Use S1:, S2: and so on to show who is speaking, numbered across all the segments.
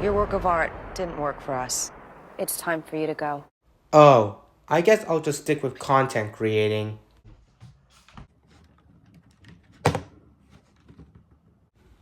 S1: Your work of art didn't work for us. It's time for you to go.
S2: Oh, I guess I'll just stick with content creating.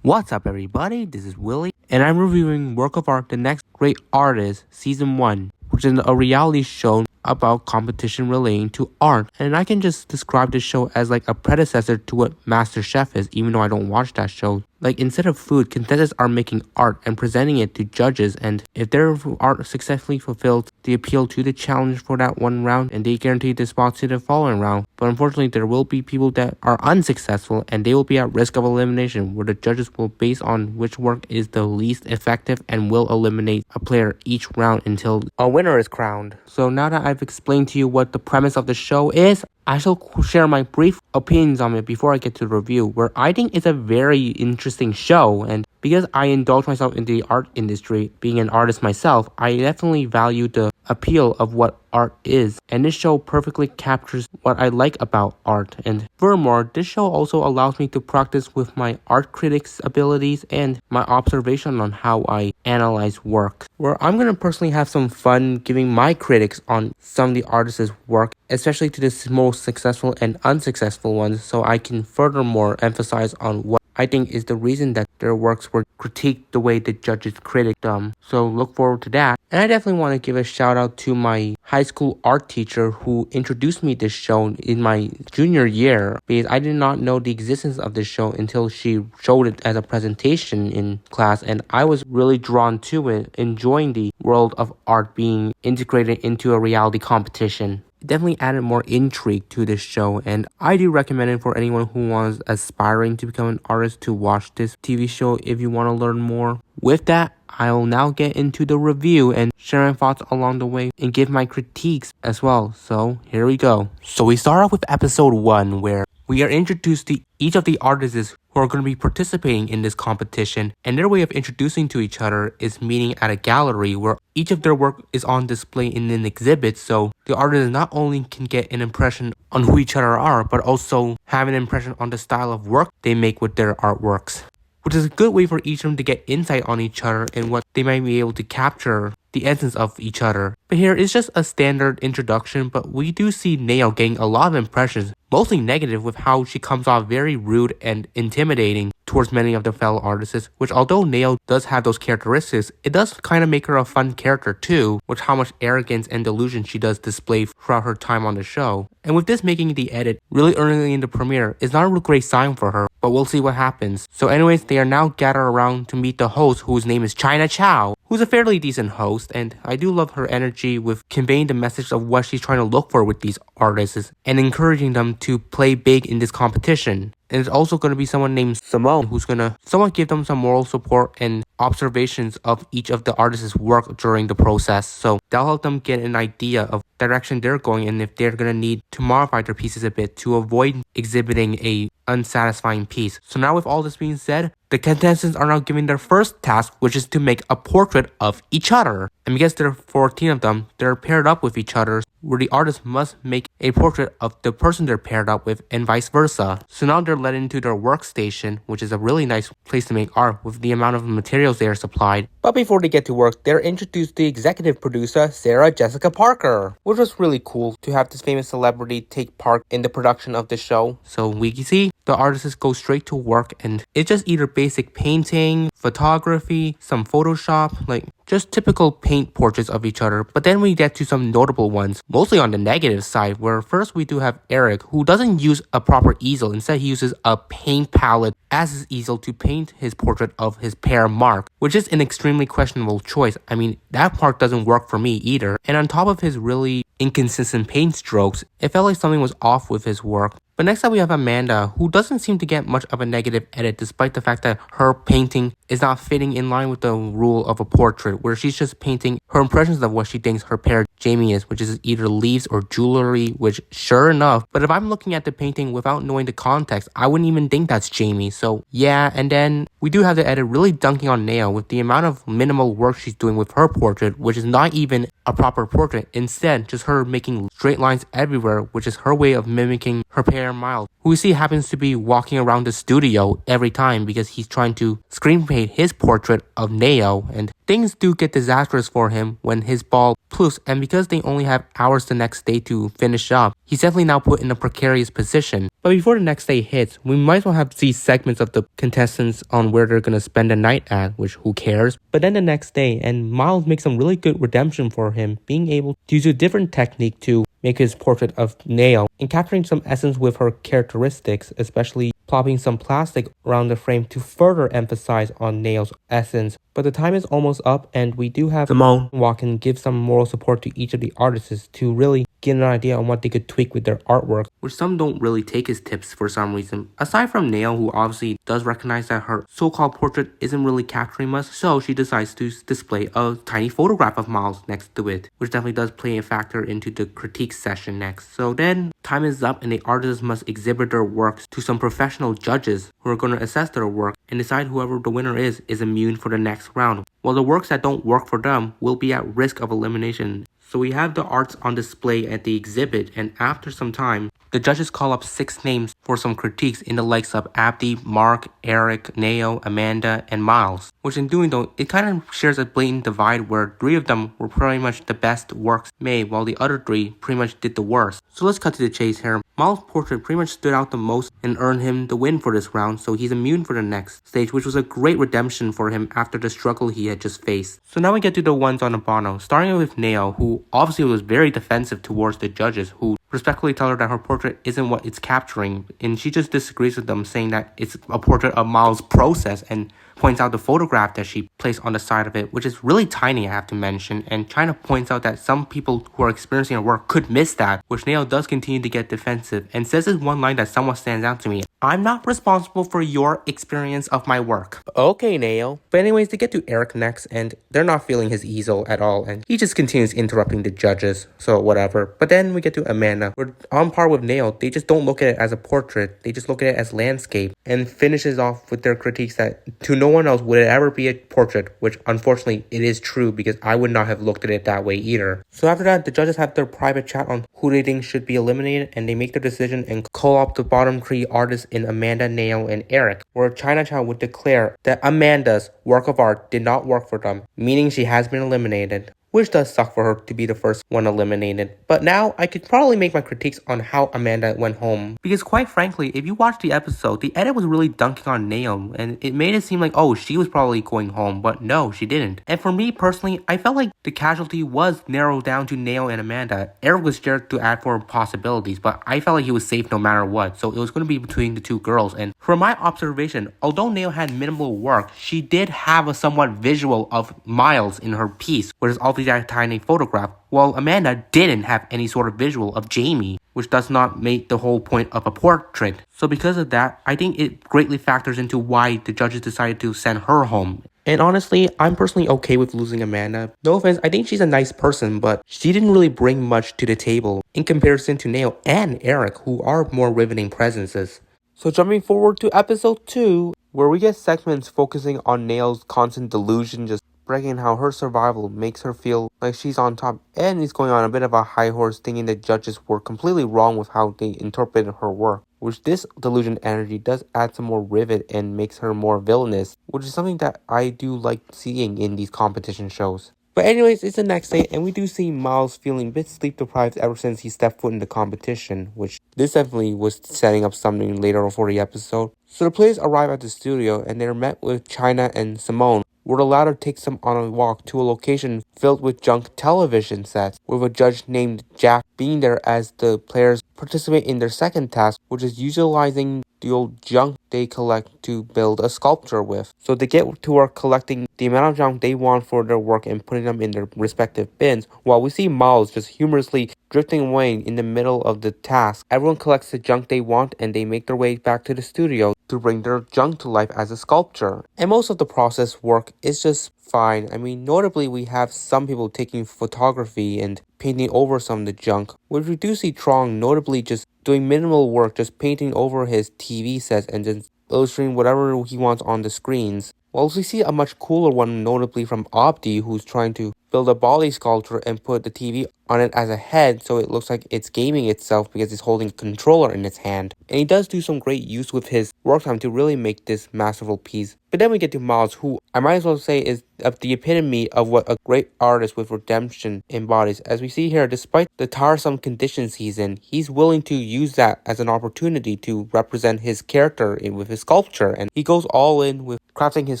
S2: What's up, everybody? This is Willie, and I'm reviewing Work of Art, The Next Great Artist, Season 1, which is a reality show about competition relating to art. And I can just describe this show as like a predecessor to what MasterChef is, even though I don't watch that show. Like, instead of food, contestants are making art and presenting it to judges, and if their art successfully fulfills the appeal to the challenge for that one round, and they guarantee the spot to the following round. But unfortunately, there will be people that are unsuccessful, and they will be at risk of elimination, where the judges will base on which work is the least effective and will eliminate a player each round until a winner is crowned. So now that I've explained to you what the premise of the show is, I shall share my brief opinions on it before I get to the review, where I think it's a very interesting show, and because I indulge myself in the art industry, being an artist myself, I definitely value the appeal of what art is, and this show perfectly captures what I like about art. And furthermore, this show also allows me to practice with my art critics abilities and my observation on how I analyze work, where I'm gonna personally have some fun giving my critics on some of the artists' work, especially to the most successful and unsuccessful ones, so I can furthermore emphasize on what I think is the reason that their works were critiqued the way the judges critic them. So look forward to that. And I definitely want to give a shout out to my high school art teacher who introduced me to this show in my junior year, because I did not know the existence of this show until she showed it as a presentation in class, and I was really drawn to it, enjoying the world of art being integrated into a reality competition. It definitely added more intrigue to this show, and I do recommend it for anyone who was aspiring to become an artist to watch this TV show if you want to learn more. With that, I'll now get into the review and share my thoughts along the way and give my critiques as well. So here we go. So we start off with episode 1, where we are introduced to each of the artists who are going to be participating in this competition, and their way of introducing to each other is meeting at a gallery where each of their work is on display in an exhibit, so the artists not only can get an impression on who each other are, but also have an impression on the style of work they make with their artworks, which is a good way for each of them to get insight on each other and what they might be able to capture the essence of each other. But here is just a standard introduction, but we do see Nail getting a lot of impressions, mostly negative, with how she comes off very rude and intimidating towards many of the fellow artists, which although Nail does have those characteristics, it does kind of make her a fun character too, with how much arrogance and delusion she does display throughout her time on the show. And with this making the edit really early in the premiere is not a real great sign for her, but we'll see what happens. So anyways, they are now gathered around to meet the host, whose name is China Chow, who's a fairly decent host, and I do love her energy with conveying the message of what she's trying to look for with these artists and encouraging them to play big in this competition. And it's also going to be someone named Simone who's going to somewhat give them some moral support and observations of each of the artists' work during the process. So that'll help them get an idea of direction they're going and if they're going to need to modify their pieces a bit to avoid exhibiting a unsatisfying piece. So now with all this being said, the contestants are now given their first task, which is to make a portrait of each other. And because there are 14 of them, they're paired up with each other, where the artist must make a portrait of the person they're paired up with and vice versa. So now they're led into their workstation, which is a really nice place to make art with the amount of materials they are supplied. But before they get to work, they're introduced to the executive producer, Sarah Jessica Parker, which was really cool to have this famous celebrity take part in the production of the show. So we see the artists go straight to work, and it's just either basic painting, photography, some Photoshop, like just typical paint portraits of each other. But then we get to some notable ones, mostly on the negative side, where first we do have Eric, who doesn't use a proper easel. Instead, he uses a paint palette as his easel to paint his portrait of his pair Mark, which is an extremely questionable choice. I mean, that part doesn't work for me either. And on top of his really inconsistent paint strokes, it felt like something was off with his work. But next up we have Amanda, who doesn't seem to get much of a negative edit despite the fact that her painting is not fitting in line with the rule of a portrait, where she's just painting her impressions of what she thinks her pair Jamie is, which is either leaves or jewelry, which sure enough, but if I'm looking at the painting without knowing the context, I wouldn't even think that's Jamie. So yeah, and then we do have the edit really dunking on Nail with the amount of minimal work she's doing with her portrait, which is not even a proper portrait. Instead, just her making straight lines everywhere, which is her way of mimicking her pair Miles, who we see happens to be walking around the studio every time because he's trying to screen paint his portrait of Neo, and things do get disastrous for him when his ball poofs, and because they only have hours the next day to finish up, he's definitely now put in a precarious position. But before the next day hits, we might as well have to see segments of the contestants on where they're gonna spend the night at, which who cares. But then the next day, and Miles makes some really good redemption for him, being able to use a different technique to make his portrait of Nail and capturing some essence with her characteristics, especially plopping some plastic around the frame to further emphasize on Nail's essence. But the time is almost up, and we do have Simone walk and give some moral support to each of the artists to really get an idea on what they could tweak with their artwork, which some don't really take his tips for some reason. Aside from Nail, who obviously does recognize that her so-called portrait isn't really capturing much, so she decides to display a tiny photograph of Miles next to it, which definitely does play a factor into the critique session next. So then, time is up and the artists must exhibit their works to some professional judges who are going to assess their work and decide whoever the winner is immune for the next round, while the works that don't work for them will be at risk of elimination. So we have the arts on display at the exhibit, and after some time, the judges call up 6 names for some critiques in the likes of Abdi, Mark, Eric, Nao, Amanda, and Miles. Which in doing though, it kind of shares a blatant divide where 3 of them were pretty much the best works made, while the other 3 pretty much did the worst. So let's cut to the chase here. Miles' portrait pretty much stood out the most and earned him the win for this round, so he's immune for the next stage, which was a great redemption for him after the struggle he had just faced. So now we get to the ones on the bottom, starting with Nao, who obviously was very defensive towards the judges, who respectfully tell her that her portrait isn't what it's capturing, and she just disagrees with them, saying that it's a portrait of Miles' process, and points out the photograph that she placed on the side of it, which is really tiny, I have to mention, and China points out that some people who are experiencing her work could miss that, which Nao does continue to get defensive, and says this one line that somewhat stands out to me: "I'm not responsible for your experience of my work." Okay, Nao. But anyways, they get to Eric next, and they're not feeling his easel at all, and he just continues interrupting the judges, so whatever. But then we get to Amanda. We're on par with Nao. They just don't look at it as a portrait, they just look at it as landscape, and finishes off with their critiques that to no one else would it ever be a portrait, which unfortunately it is true because I would not have looked at it that way either. So after that, the judges have their private chat on who they think should be eliminated, and they make their decision and call up the bottom 3 artists in Amanda, Nao, and Eric, where Chinatown would declare that Amanda's work of art did not work for them, meaning she has been eliminated. Which does suck for her to be the first one eliminated. But now, I could probably make my critiques on how Amanda went home. Because quite frankly, if you watch the episode, the edit was really dunking on Nao, and it made it seem like, oh, she was probably going home, but no, she didn't. And for me personally, I felt like the casualty was narrowed down to Nao and Amanda. Eric was scared to add for possibilities, but I felt like he was safe no matter what, so it was going to be between the 2 girls. And from my observation, although Nao had minimal work, she did have a somewhat visual of Miles in her piece, which is obviously that tiny photograph, while Amanda didn't have any sort of visual of Jamie, which does not make the whole point of a portrait. So because of that, I think it greatly factors into why the judges decided to send her home. And honestly, I'm personally okay with losing Amanda. No offense, I think she's a nice person, but she didn't really bring much to the table in comparison to Nao and Eric, who are more riveting presences. So jumping forward to episode 2, where we get segments focusing on Nao's constant delusion, just bragging how her survival makes her feel like she's on top, and is going on a bit of a high horse, thinking the judges were completely wrong with how they interpreted her work. Which this delusion energy does add some more rivet and makes her more villainous, which is something that I do like seeing in these competition shows. But anyways, it's the next day, and we do see Miles feeling a bit sleep deprived ever since he stepped foot in the competition, which this definitely was setting up something later for the episode. So the players arrive at the studio, and they're met with China and Simone, where the latter takes them on a walk to a location filled with junk television sets, with a judge named Jack being there as the players participate in their second task, which is utilizing the old junk they collect to build a sculpture with. So they get to work collecting the amount of junk they want for their work and putting them in their respective bins, while we see Miles just humorously drifting away in the middle of the task. Everyone collects the junk they want, and they make their way back to the studio to bring their junk to life as a sculpture. And most of the process work is just fine. I mean, notably, we have some people taking photography and painting over some of the junk, which we do see Trong notably just doing minimal work, just painting over his TV sets and just illustrating whatever he wants on the screens. While we see a much cooler one, notably from Abdi, who's trying to build a body sculpture and put the TV on it as a head, so it looks like it's gaming itself because it's holding a controller in its hand. And he does do some great use with his work time to really make this masterful piece. But then we get to Miles, who I might as well say is the epitome of what a great artist with redemption embodies. As we see here, despite the tiresome conditions he's in, he's willing to use that as an opportunity to represent his character with his sculpture. And he goes all in with crafting his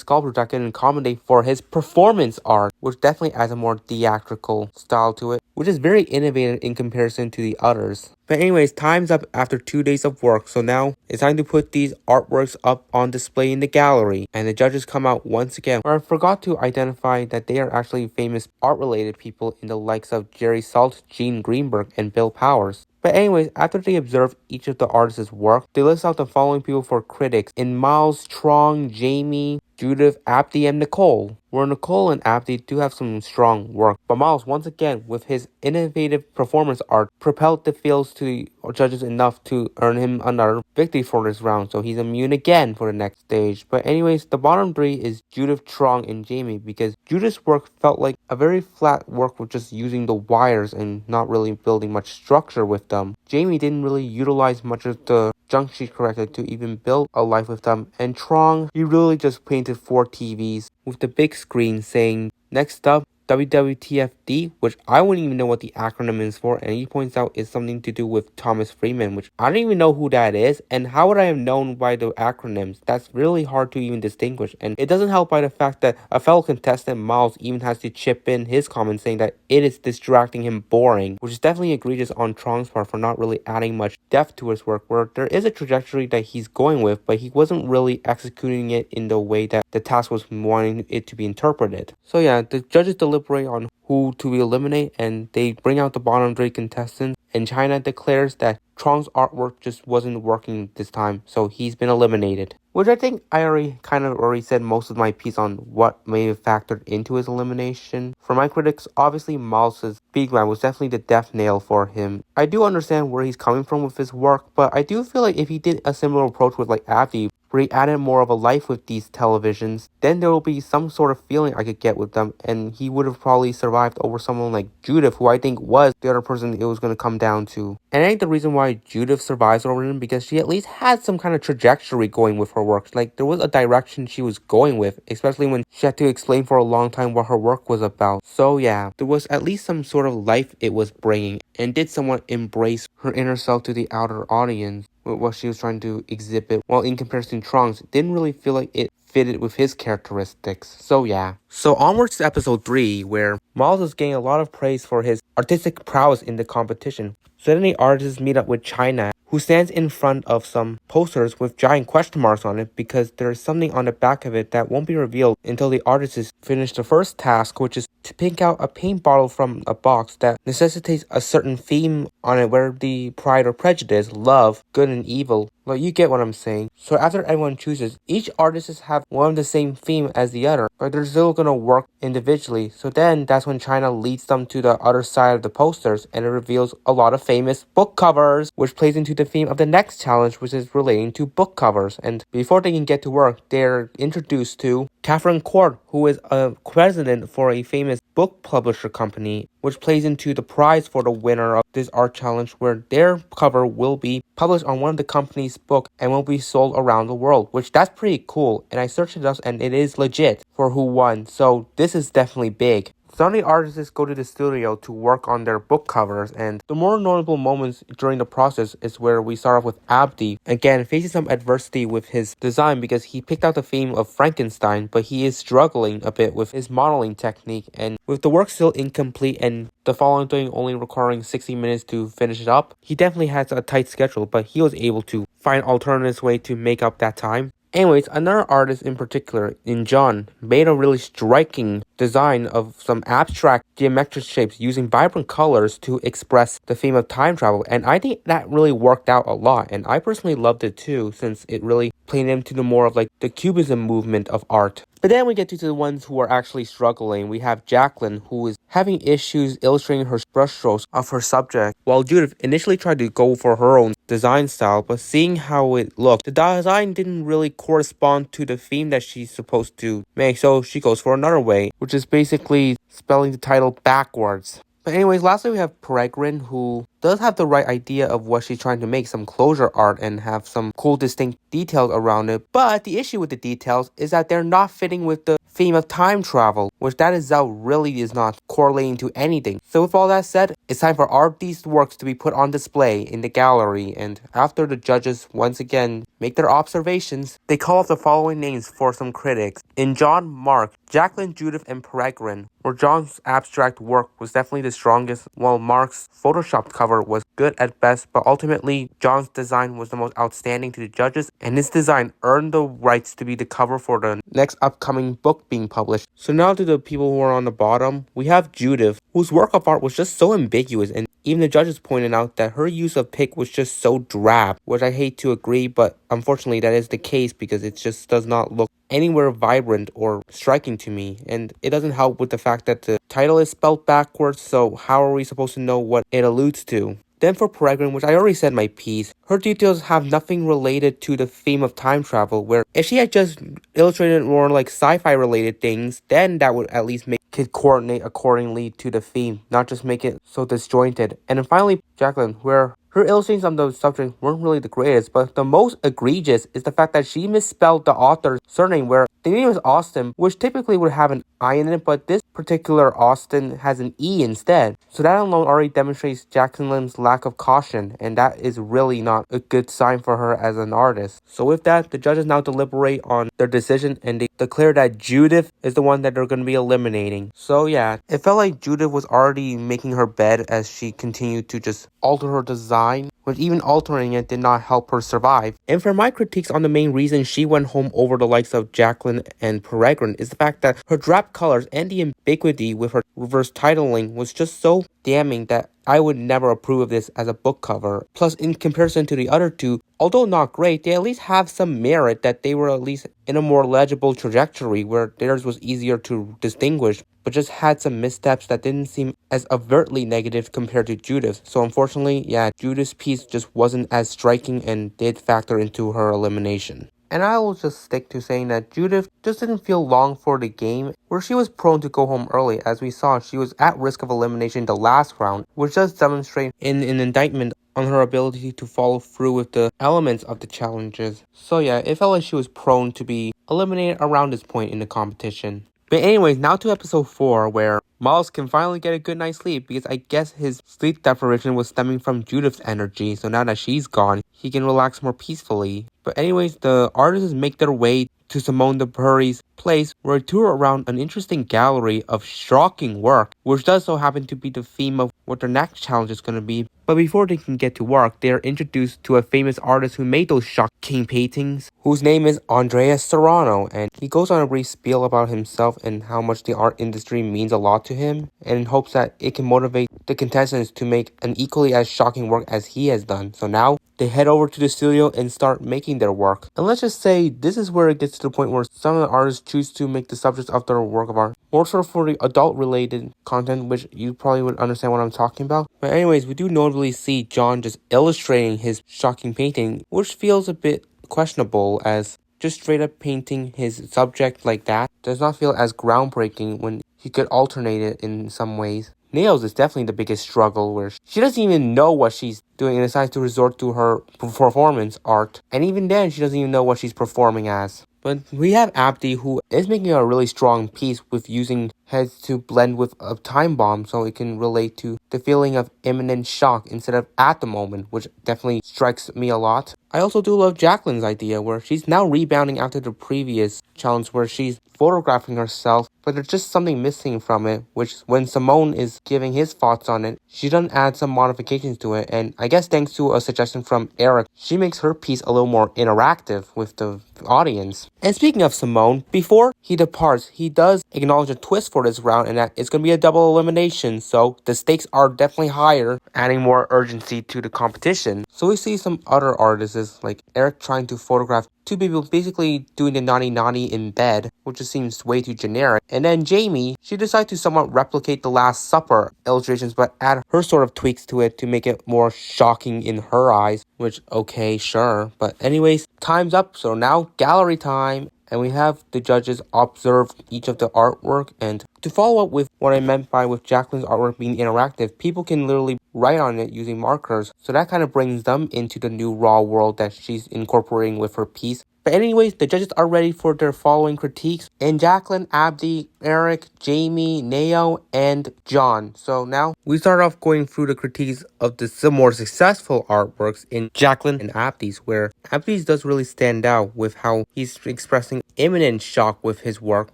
S2: sculpture that can accommodate for his performance art, which definitely adds a more theatrical style to it, which is very innovative in comparison to the others. But anyways, time's up after 2 days of work, so now it's time to put these artworks up on display in the gallery. And the judges come out once again, where I forgot to identify that they are actually famous art-related people in the likes of Jerry Saltz, Gene Greenberg, and Bill Powers. But anyways, after they observe each of the artists' work, they list out the following people for critics in Miles, Trong, Jamie, Judith, Abdi, and Nicole. Where Nicole and Abdi do have some strong work, but Miles, once again, with his innovative performance art, propelled the fields to the judges enough to earn him another victory for this round, so he's immune again for the next stage. But anyways, the bottom three is Judith, Trong, and Jamie, because Judith's work felt like a very flat work with just using the wires and not really building much structure with them. Jamie didn't really utilize much of the junk she collected to even build a life with them, and Trong, he really just painted 4 TVs with the big screen saying, "Next up, WWTFD," which I wouldn't even know what the acronym is for, and he points out is something to do with Thomas Freeman, which I don't even know who that is, and how would I have known by the acronyms? That's really hard to even distinguish, and it doesn't help by the fact that a fellow contestant, Miles, even has to chip in his comments saying that it is distracting him boring, which is definitely egregious on Trong's part for not really adding much depth to his work, where there is a trajectory that he's going with, but he wasn't really executing it in the way that the task was wanting it to be interpreted. So yeah, the judges deliberate on who to eliminate, and they bring out the bottom 3 contestants, and China declares that Trong's artwork just wasn't working this time, so he's been eliminated. Which I think I already said most of my piece on what may have factored into his elimination. For my critics, obviously Miles' Speedman was definitely the death nail for him. I do understand where he's coming from with his work, but I do feel like if he did a similar approach with like Abdi, where he added more of a life with these televisions, then there will be some sort of feeling I could get with them, and he would have probably survived over someone like Judith, who I think was the other person it was going to come down to. And I think the reason why Judith survives over him, because she at least had some kind of trajectory going with her work. Like, there was a direction she was going with, especially when she had to explain for a long time what her work was about. So yeah, there was at least some sort of life it was bringing, and did somewhat embrace her inner self to the outer audience with what she was trying to exhibit, while in comparison to Trong's, it didn't really feel like it fitted with his characteristics. So yeah. So onwards to episode 3, where Miles is getting a lot of praise for his artistic prowess in the competition. Suddenly artists meet up with China, who stands in front of some posters with giant question marks on it, because there's something on the back of it that won't be revealed until the artists finish the first task, which is to pick out a paint bottle from a box that necessitates a certain theme on it, where the pride or prejudice, love, good and evil. Well, you get what I'm saying. So after everyone chooses, each artist have one of the same theme as the other, but they're still gonna work individually. So then that's when China leads them to the other side of the posters, and it reveals a lot of famous book covers, which plays into the theme of the next challenge, which is relating to book covers. And before they can get to work, they're introduced to Catherine Court, who is a president for a famous book publisher company, which plays into the prize for the winner of this art challenge, where their cover will be published on one of the company's book and will be sold around the world, which that's pretty cool. And I searched it up and it is legit for who won, so this is definitely big. Some of the artists go to the studio to work on their book covers, and the more notable moments during the process is where we start off with Abdi, again facing some adversity with his design because he picked out the theme of Frankenstein, but he is struggling a bit with his modeling technique, and with the work still incomplete and the following thing only requiring 60 minutes to finish it up, he definitely has a tight schedule, but he was able to find alternative way to make up that time. Anyways, another artist in particular, in John, made a really striking design of some abstract geometric shapes using vibrant colors to express the theme of time travel, and I think that really worked out a lot, and I personally loved it too, since it really played into the more of like the cubism movement of art. But then we get to the ones who are actually struggling. We have Jacqueline, who is having issues illustrating her brushstrokes of her subject, while Judith initially tried to go for her own design style, but seeing how it looked, the design didn't really correspond to the theme that she's supposed to make, so she goes for another way, which is basically spelling the title backwards. But anyways, lastly we have Peregrine, who does have the right idea of what she's trying to make, some closure art and have some cool distinct details around it. But the issue with the details is that they're not fitting with the theme of time travel, which that itself really is not correlating to anything. So with all that said, it's time for all these works to be put on display in the gallery, and after the judges once again make their observations, they call up the following names for some critics. In John, Mark, Jacqueline, Judith, and Peregrine, where John's abstract work was definitely the strongest, while Mark's photoshopped cover was good at best, but ultimately John's design was the most outstanding to the judges, and his design earned the rights to be the cover for the next upcoming book being published. So now to the people who are on the bottom, we have Judith, whose work of art was just so ambiguous, and even the judges pointed out that her use of pick was just so drab, which I hate to agree, but unfortunately that is the case because it just does not look anywhere vibrant or striking to me, and it doesn't help with the fact that the title is spelled backwards, so how are we supposed to know what it alludes to? Then for Peregrine, which I already said my piece, her details have nothing related to the theme of time travel, where if she had just illustrated more like sci-fi related things, then that would at least make it coordinate accordingly to the theme, not just make it so disjointed. And then finally, Jacqueline, where her illustrations on the subject weren't really the greatest, but the most egregious is the fact that she misspelled the author's surname, where the name is Austin, which typically would have an I in it, but this particular Austin has an E instead. So that alone already demonstrates Jacqueline's lack of caution, and that is really not a good sign for her as an artist. So with that, the judges now deliberate on their decision, and they declare that Judith is the one that they're going to be eliminating. So yeah, it felt like Judith was already making her bed as she continued to just alter her design, but even altering it did not help her survive. And for my critiques on the main reason she went home over the likes of Jacqueline and Peregrine is the fact that her drab colors and the ambiguity with her reverse titling was just so damning that I would never approve of this as a book cover. Plus, in comparison to the other two, although not great, they at least have some merit that they were at least in a more legible trajectory where theirs was easier to distinguish, but just had some missteps that didn't seem as overtly negative compared to Judith. So unfortunately, yeah, Judith's piece just wasn't as striking and did factor into her elimination. And I will just stick to saying that Judith just didn't feel long for the game, where she was prone to go home early. As we saw, she was at risk of elimination the last round, which does demonstrate in an indictment on her ability to follow through with the elements of the challenges. So yeah, it felt like she was prone to be eliminated around this point in the competition. But anyways, now to episode 4, where Miles can finally get a good night's sleep because I guess his sleep deprivation was stemming from Judith's energy, so now that she's gone, he can relax more peacefully. But anyways, the artists make their way to Simone de Purry's place, where I tour around an interesting gallery of shocking work, which does so happen to be the theme of what their next challenge is going to be. But before they can get to work, they are introduced to a famous artist who made those shocking paintings, whose name is Andreas Serrano, and he goes on a brief spiel about himself and how much the art industry means a lot to him, and in hopes that it can motivate the contestants to make an equally as shocking work as he has done. So now, they head over to the studio and start making their work. And let's just say, this is where it gets to the point where some of the artists choose to make the subjects of their work of art more sort of for the adult-related content, which you probably would understand what I'm talking about. But anyways, we do notably see John just illustrating his shocking painting, which feels a bit questionable, as just straight up painting his subject like that does not feel as groundbreaking when he could alternate it in some ways. Nails is definitely the biggest struggle, where she doesn't even know what she's doing and decides to resort to her performance art. And even then, she doesn't even know what she's performing as. But we have Abdi, who is making a really strong piece with using heads to blend with a time bomb so it can relate to the feeling of imminent shock instead of at the moment, which definitely strikes me a lot. I also do love Jacqueline's idea, where she's now rebounding after the previous challenge where she's photographing herself, but there's just something missing from it, which when Simone is giving his thoughts on it, she doesn't add some modifications to it, and I guess thanks to a suggestion from Eric, she makes her piece a little more interactive with the audience. And speaking of Simone, before he departs, he does acknowledge a twist for this round, and that it's going to be a double elimination, so the stakes are definitely higher, adding more urgency to the competition. So we see some other artists like Eric trying to photograph two people basically doing the naughty in bed, which just seems way too generic. And then Jamie, she decides to somewhat replicate the Last Supper illustrations, but add her sort of tweaks to it to make it more shocking in her eyes, which, okay, sure. But anyways, time's up, so now gallery time. and we have the judges observe each of the artwork. And to follow up with what I meant by with Jacqueline's artwork being interactive, people can literally write on it using markers, so that kind of brings them into the new raw world that she's incorporating with her piece. But anyways, the judges are ready for their following critiques, and Jacqueline, Abdi, Eric, Jamie, Neo, and John. So now we start off going through the critiques of the more successful artworks in Jacqueline and Abdi's, where Abdi's does really stand out with how he's expressing imminent shock with his work.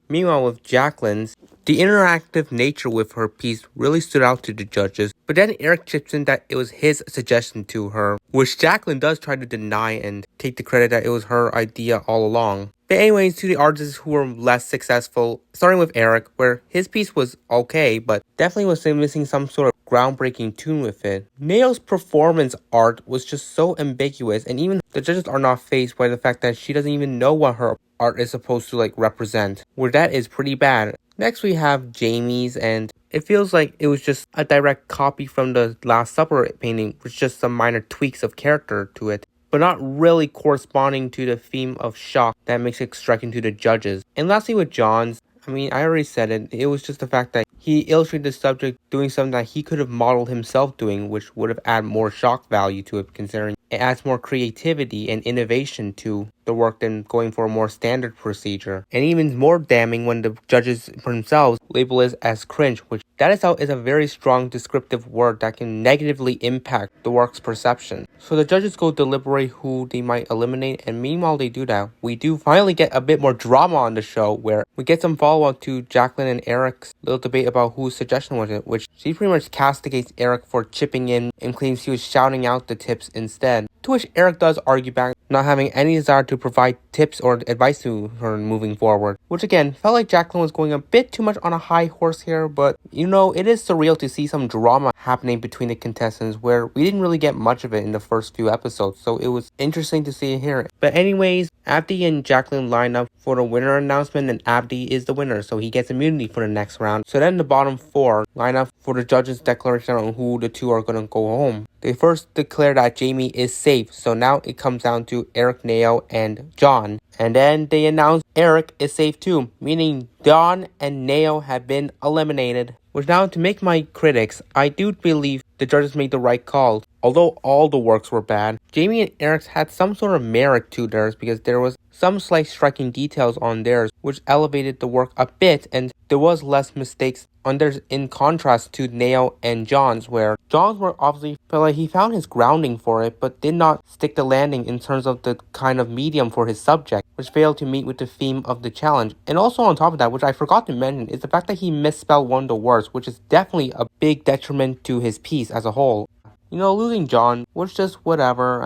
S2: Meanwhile, with Jacqueline's, the interactive nature with her piece really stood out to the judges, but then Eric chips in that it was his suggestion to her, which Jacqueline does try to deny and take the credit that it was her idea all along. But anyways, to the artists who were less successful, starting with Eric, where his piece was okay, but definitely was missing some sort of groundbreaking tune with it. Neo's performance art was just so ambiguous, and even the judges are not faced by the fact that she doesn't even know what her art is supposed to represent, where that is pretty bad. Next we have Jamie's, and it feels like it was just a direct copy from the Last Supper painting with just some minor tweaks of character to it, but not really corresponding to the theme of shock that makes it striking to the judges. And lastly with John's, I already said it, it was just the fact that he illustrated the subject doing something that he could have modeled himself doing, which would have added more shock value to it, considering it adds more creativity and innovation to the work than going for a more standard procedure. And even more damning when the judges themselves label it as cringe, which that itself is a very strong descriptive word that can negatively impact the work's perception. So the judges go deliberate who they might eliminate, and meanwhile they do that, we do finally get a bit more drama on the show, where we get some follow-up to Jacqueline and Eric's little debate about whose suggestion was it, which she pretty much castigates Eric for chipping in and claims he was shouting out the tips instead. To which Eric does argue back, not having any desire to provide tips or advice to her moving forward. Which again, felt like Jacqueline was going a bit too much on a high horse here, but it is surreal to see some drama happening between the contestants where we didn't really get much of it in the first few episodes, so it was interesting to see it here. But anyways, Abdi and Jacqueline line up for the winner announcement, and Abdi is the winner, so he gets immunity for the next round. So then the bottom four line up for the judges' declaration on who the two are gonna go home. They first declare that Jamie is safe, so now it comes down to Eric, Neo, and John. And then they announce Eric is safe too, meaning John and Neo have been eliminated. Which now, to make my critics, I do believe the judges made the right call. Although all the works were bad, Jamie and Eric's had some sort of merit to theirs because there was some slight striking details on theirs which elevated the work a bit, and there was less mistakes on theirs in contrast to Neo and John's, where John's work obviously felt like he found his grounding for it but did not stick the landing in terms of the kind of medium for his subject, which failed to meet with the theme of the challenge. And also on top of that, which I forgot to mention, is the fact that he misspelled one of the words, which is definitely a big detriment to his piece as a whole. Losing John was just whatever.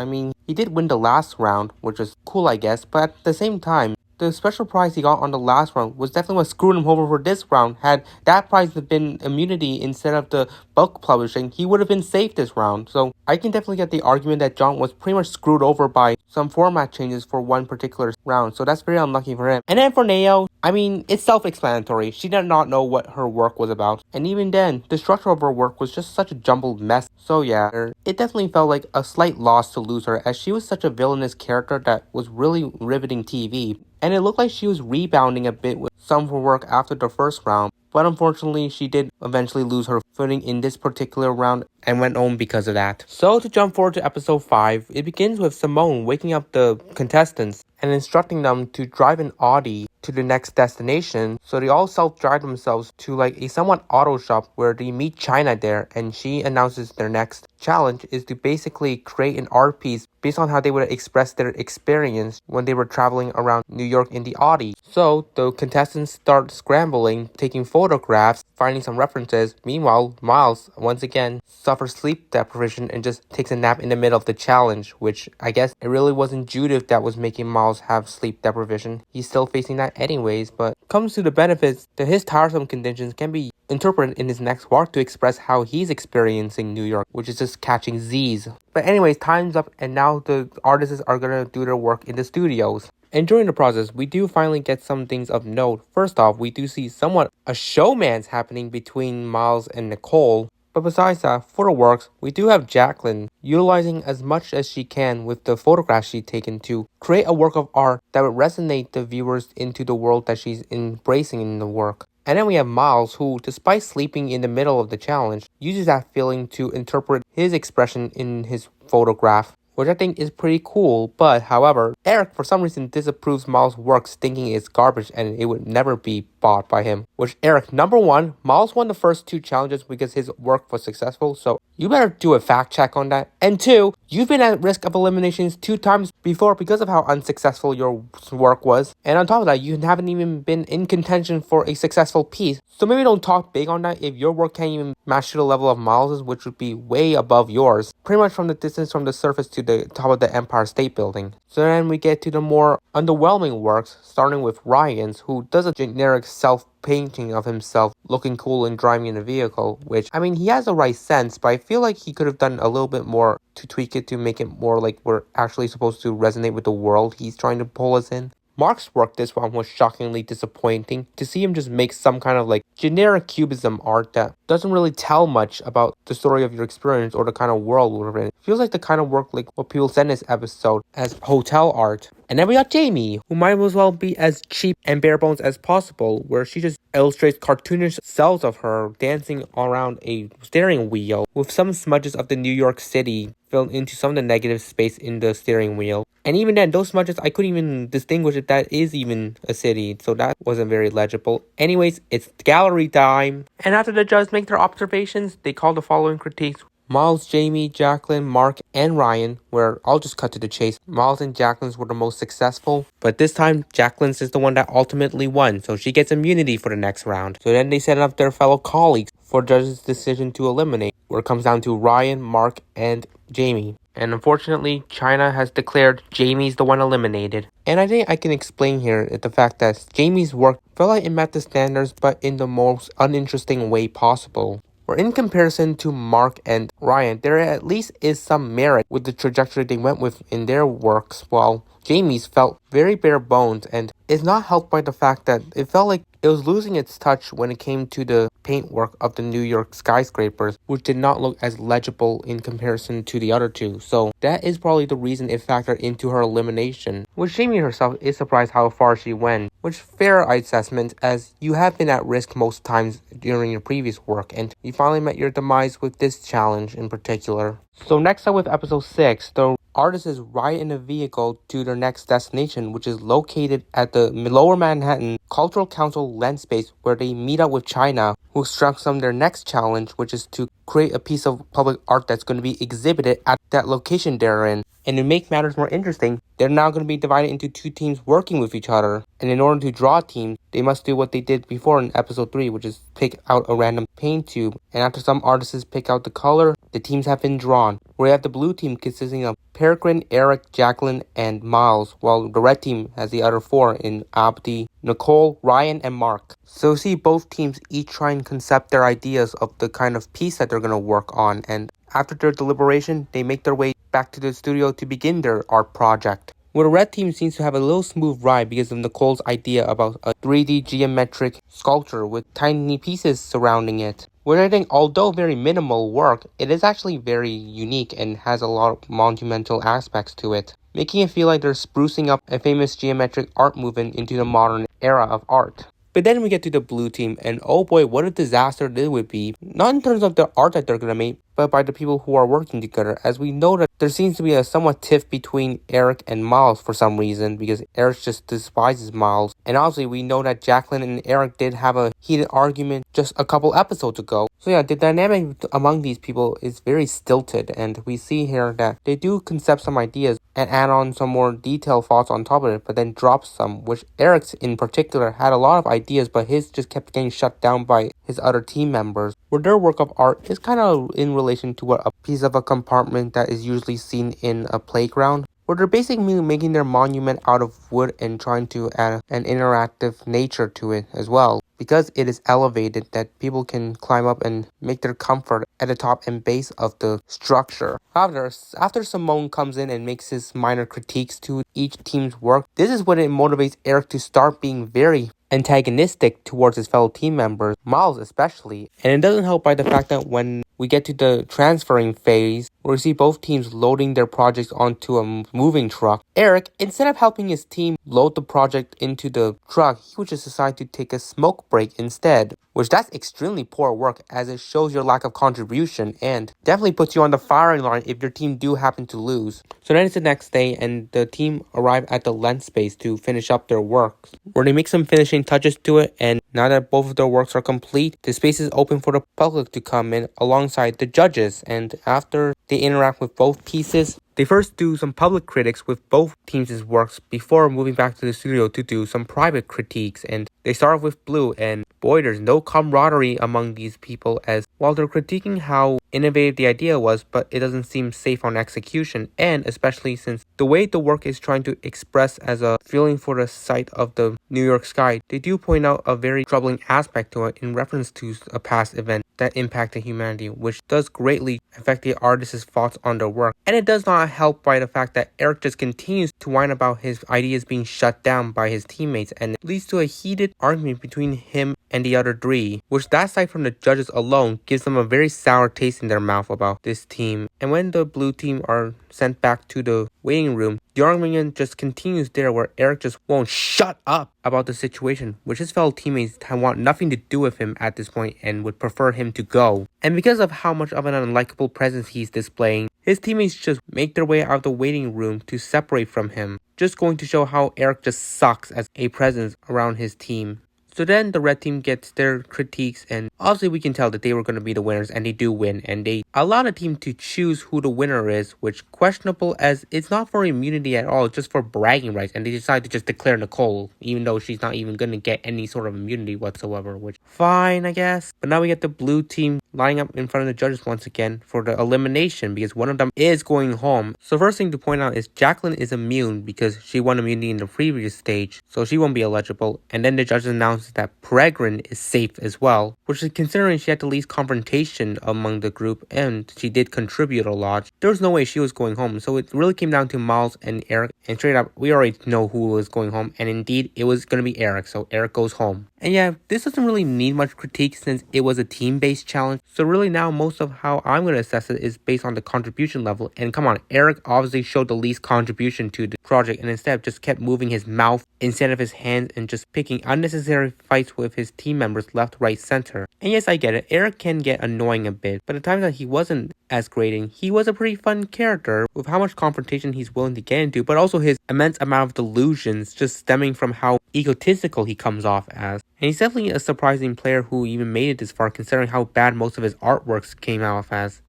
S2: He did win the last round, which was cool, I guess, but at the same time, the special prize he got on the last round was definitely what screwed him over for this round. Had that prize been immunity instead of the bulk publishing, he would have been safe this round. So I can definitely get the argument that John was pretty much screwed over by some format changes for one particular round. So that's very unlucky for him. And then for Neo, it's self-explanatory. She did not know what her work was about. And even then, the structure of her work was just such a jumbled mess. So yeah, it definitely felt like a slight loss to lose her, as she was such a villainous character that was really riveting TV. And it looked like she was rebounding a bit with some of her work after the first round. But unfortunately, she did eventually lose her footing in this particular round and went home because of that. So to jump forward to episode 5, it begins with Simone waking up the contestants and instructing them to drive an Audi to the next destination. So they all self-drive themselves to a somewhat auto shop where they meet China there, and she announces their next challenge is to basically create an art piece based on how they would express their experience when they were traveling around New York in the Audi. So the contestants start scrambling, taking photographs, finding some references. Meanwhile, Miles once again suffers sleep deprivation and just takes a nap in the middle of the challenge, which I guess it really wasn't Judith that was making Miles have sleep deprivation. He's still facing that anyways, but comes to the benefits that his tiresome conditions can be interpreted in his next work to express how he's experiencing New York, which is just catching Z's. But anyways, time's up, and now the artists are gonna do their work in the studios. And during the process, we do finally get some things of note. First off, we do see somewhat a showman's happening between Miles and Nicole, But besides that, for the works, we do have Jacqueline utilizing as much as she can with the photographs she's taken to create a work of art that would resonate the viewers into the world that she's embracing in the work. And then we have Miles, who, despite sleeping in the middle of the challenge, uses that feeling to interpret his expression in his photograph, which I think is pretty cool. But however, Eric for some reason disapproves Miles' work, thinking it's garbage and it would never be bought by him. Which Eric, number one, Miles won the first 2 challenges because his work was successful, so you better do a fact check on that. And 2, you've been at risk of eliminations 2 times before because of how unsuccessful your work was. And on top of that, you haven't even been in contention for a successful piece. So maybe don't talk big on that if your work can't even match to the level of Miles's, which would be way above yours. Pretty much from the distance from the surface to the top of the Empire State Building. So then we get to the more underwhelming works, starting with Ryan's, who does a generic self-painting of himself looking cool and driving in a vehicle, which, I mean, he has the right sense, but I feel like he could have done a little bit more to tweak it to make it more like we're actually supposed to resonate with the world he's trying to pull us in. Mark's work this one was shockingly disappointing. To see him just make some kind of like generic cubism art that doesn't really tell much about the story of your experience or the kind of world we're in. It feels like the kind of work like what people said in this episode as hotel art. And then we got Jamie, who might as well be as cheap and bare bones as possible, where she just illustrates cartoonish cells of her dancing around a steering wheel with some smudges of the New York City filled into some of the negative space in the steering wheel. And even then, those smudges, I couldn't even distinguish if that is even a city, so that wasn't very legible. Anyways, it's gallery time. And after the judges make their observations, they call the following critiques. Miles, Jamie, Jacqueline, Mark, and Ryan, where I'll just cut to the chase. Miles and Jacqueline's were the most successful, but this time, Jacqueline's is the one that ultimately won, so she gets immunity for the next round. So then they set up their fellow colleagues for judges' decision to eliminate, where it comes down to Ryan, Mark, and Jamie. And unfortunately, China has declared Jamie's the one eliminated. And I think I can explain here the fact that Jamie's work felt like it met the standards, but in the most uninteresting way possible. Where in comparison to Mark and Ryan, there at least is some merit with the trajectory they went with in their works, while Jamie's felt very bare bones and is not helped by the fact that it felt like it was losing its touch when it came to the paintwork of the New York skyscrapers, which did not look as legible in comparison to the other two. So that is probably the reason it factored into her elimination, which Jamie herself is surprised how far she went, which fair assessment as you have been at risk most times during your previous work and you finally met your demise with this challenge in particular. So next up with episode 6, the artists ride in a vehicle to their next destination, which is located at the Lower Manhattan Cultural Council land space, where they meet up with China, who instructs them their next challenge, which is to create a piece of public art that's going to be exhibited at that location they're in. And to make matters more interesting, they're now going to be divided into 2 teams working with each other. And in order to draw teams, they must do what they did before in episode 3, which is pick out a random paint tube. And after some artists pick out the color, the teams have been drawn. We have the blue team consisting of Peregrine, Eric, Jacqueline, and Miles, while the red team has the other 4 in Abdi, Nicole, Ryan, and Mark. So see both teams each try and concept their ideas of the kind of piece that they're going to work on, and after their deliberation, they make their way back to the studio to begin their art project. Where the red team seems to have a little smooth ride because of Nicole's idea about a 3D geometric sculpture with tiny pieces surrounding it. Where I think, although very minimal work, it is actually very unique and has a lot of monumental aspects to it, making it feel like they're sprucing up a famous geometric art movement into the modern era of art. But then we get to the blue team, and oh boy, what a disaster this would be. Not in terms of the art that they're going to make, but by the people who are working together, as we know that there seems to be a somewhat tiff between Eric and Miles for some reason, because Eric just despises Miles. And obviously we know that Jacqueline and Eric did have a heated argument just a couple episodes ago. So yeah, the dynamic among these people is very stilted, and we see here that they do concept some ideas and add on some more detailed thoughts on top of it, but then drop some, which Eric's in particular had a lot of ideas, but his just kept getting shut down by his other team members, where their work of art is kind of in relation to what a piece of a compartment that is usually seen in a playground, where they're basically making their monument out of wood and trying to add an interactive nature to it as well, because it is elevated that people can climb up and make their comfort at the top and base of the structure. However, after Simone comes in and makes his minor critiques to each team's work, this is when it motivates Eric to start being very antagonistic towards his fellow team members, Miles especially. And it doesn't help by the fact that when we get to the transferring phase where we see both teams loading their projects onto a moving truck. Eric, instead of helping his team load the project into the truck, he would just decide to take a smoke break instead. Which that's extremely poor work, as it shows your lack of contribution and definitely puts you on the firing line if your team do happen to lose. So then it's the next day and the team arrive at the lens space to finish up their work, where they make some finishing touches to it, and now that both of their works are complete, the space is open for the public to come in alongside the judges, and after they interact with both pieces, they first do some public critics with both teams' works before moving back to the studio to do some private critiques. And they start off with Blue, and boy, there's no camaraderie among these people, as while they're critiquing how innovative the idea was, but it doesn't seem safe on execution, and especially since the way the work is trying to express as a feeling for the sight of the New York sky, they do point out a very troubling aspect to it in reference to a past event that impacted humanity, which does greatly affect the artist's thoughts on their work. And it does not help by the fact that Eric just continues to whine about his ideas being shut down by his teammates, and it leads to a heated argument between him and the other three, which that side from the judges alone gives them a very sour taste in their mouth about this team. And when the blue team are sent back to the waiting room, the argument just continues there, where Eric just won't shut up about the situation, which his fellow teammates want nothing to do with him at this point and would prefer him to go. And because of how much of an unlikable presence he's displaying, his teammates just make their way out of the waiting room to separate from him, just going to show how Eric just sucks as a presence around his team. So then the red team gets their critiques, and obviously we can tell that they were going to be the winners, and they do win, and they allow the team to choose who the winner is, which questionable, as it's not for immunity at all, it's just for bragging rights, and they decide to just declare Nicole, even though she's not even going to get any sort of immunity whatsoever, which fine, I guess. But now we get the blue team lining up in front of the judges once again for the elimination, because one of them is going home. So first thing to point out is Jacqueline is immune because she won immunity in the previous stage, so she won't be eligible. And then the judges announce that Peregrine is safe as well, which is considering she had the least confrontation among the group and she did contribute a lot. There was no way she was going home, so it really came down to Miles and Eric, and straight up we already know who was going home, and indeed it was going to be Eric, so Eric goes home. And yeah, this doesn't really need much critique since it was a team-based challenge, so really now most of how I'm going to assess it is based on the contribution level. And come on, Eric obviously showed the least contribution to the project and instead just kept moving his mouth instead of his hands and just picking unnecessary fights with his team members left, right, center. And yes, I get it, Eric can get annoying a bit, but the times that he wasn't as grating, he was a pretty fun character with how much confrontation he's willing to get into, but also his immense amount of delusions just stemming from how egotistical he comes off as. And he's definitely a surprising player who even made it this far, considering how bad most of his artworks came out as.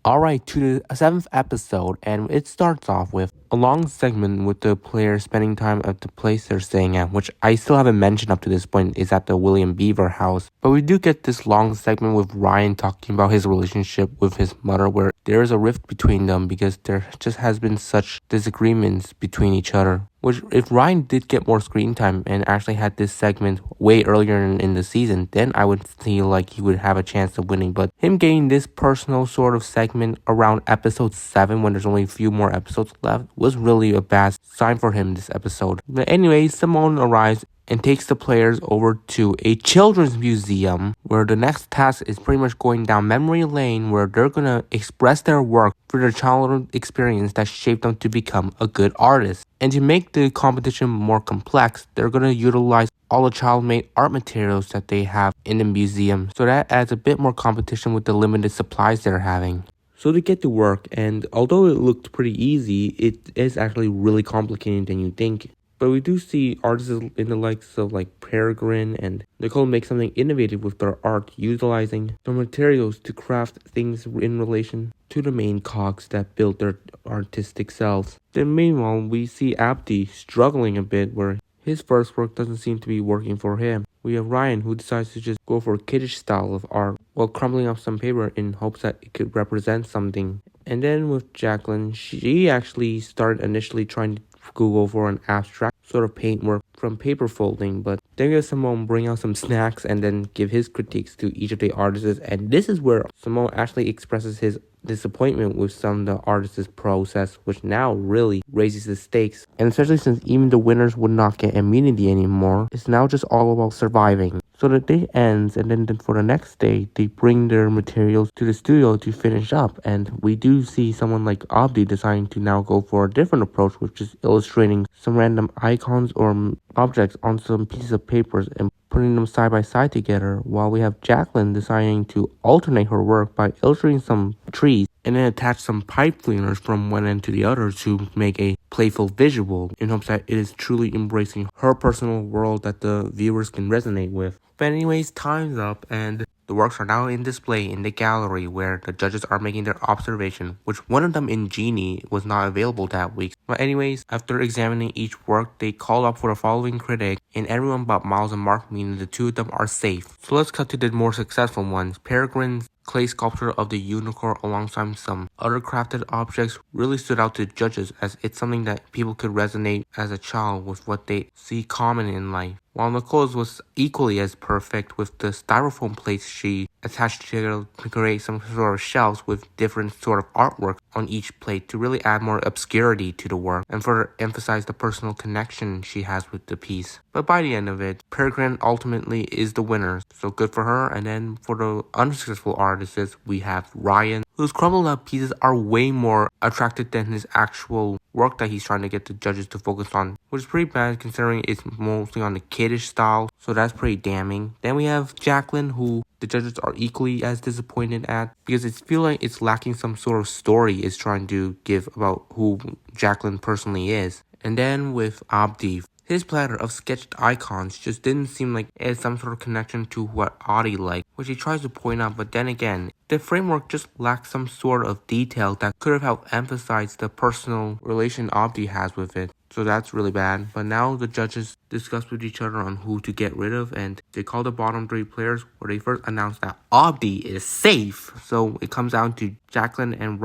S3: Alright, to the 7th episode, and it starts off with a long segment with the players spending time at the place they're staying at, which I still haven't mentioned up to this point, is at the William Beaver house. But we do get this long segment with Ryan talking about his relationship with his mother, where there is a rift between them because there just has been such disagreements between each other. Which, if Ryan did get more screen time and actually had this segment way earlier in the season, then I would feel like he would have a chance of winning. But him getting this personal sort of segment around episode 7, when there's only a few more episodes left, was really a bad sign for him this episode. But anyway, Simone arrives and takes the players over to a children's museum, where the next task is pretty much going down memory lane, where they're gonna express their work for their childhood experience that shaped them to become a good artist. And to make the competition more complex, they're gonna utilize all the child-made art materials that they have in the museum, so that adds a bit more competition with the limited supplies they're having. So they get to work, and although it looked pretty easy, it is actually really complicated than you think. But we do see artists in the likes of like Peregrine and Nicole make something innovative with their art, utilizing the materials to craft things in relation to the main cogs that build their artistic selves. Then meanwhile, we see Abdi struggling a bit, where his first work doesn't seem to be working for him. We have Ryan, who decides to just go for a kiddish style of art while crumbling up some paper in hopes that it could represent something. And then with Jacqueline, she actually started initially trying to go for an abstract sort of paintwork from paper folding, but then we have Simone bring out some snacks and then give his critiques to each of the artists, and this is where Simone actually expresses his disappointment with some of the artists' process, which now really raises the stakes. And especially since even the winners would not get immunity anymore, it's now just all about surviving. So the day ends, and then for the next day, they bring their materials to the studio to finish up. And we do see someone like Abdi deciding to now go for a different approach, which is illustrating some random icons or objects on some pieces of papers and putting them side by side together, while we have Jacqueline deciding to alternate her work by illustrating some trees and then attach some pipe cleaners from one end to the other to make a playful visual in hopes that it is truly embracing her personal world that the viewers can resonate with. But anyways, time's up and the works are now in display in the gallery where the judges are making their observation, which one of them in Genie was not available that week. But anyways, after examining each work, they called up for the following critic, and everyone but Miles and Mark, meaning the two of them, are safe. So let's cut to the more successful ones. Peregrine's clay sculpture of the unicorn alongside some other crafted objects really stood out to judges, as it's something that people could resonate as a child with what they see common in life. While Nicole's was equally as perfect, with the styrofoam plates she attached together to create some sort of shelves with different sort of artwork on each plate to really add more obscurity to the work and further emphasize the personal connection she has with the piece. But by the end of it, Peregrine ultimately is the winner, so good for her. And then for the unsuccessful artists, we have Ryan, whose crumbled up pieces are way more attractive than his actual work that he's trying to get the judges to focus on, which is pretty bad considering it's mostly on the kiddish style, so that's pretty damning. Then we have Jacqueline, who the judges are equally as disappointed at because it feels like it's lacking some sort of story it's trying to give about who Jacqueline personally is. And then with Abdi, his platter of sketched icons just didn't seem like it had some sort of connection to what Adi liked, which he tries to point out, but then again, the framework just lacks some sort of detail that could have helped emphasize the personal relation Abdi has with it. So that's really bad. But now the judges discuss with each other on who to get rid of, and they call the bottom three players, where they first announced that Abdi is safe. So it comes down to Jacqueline and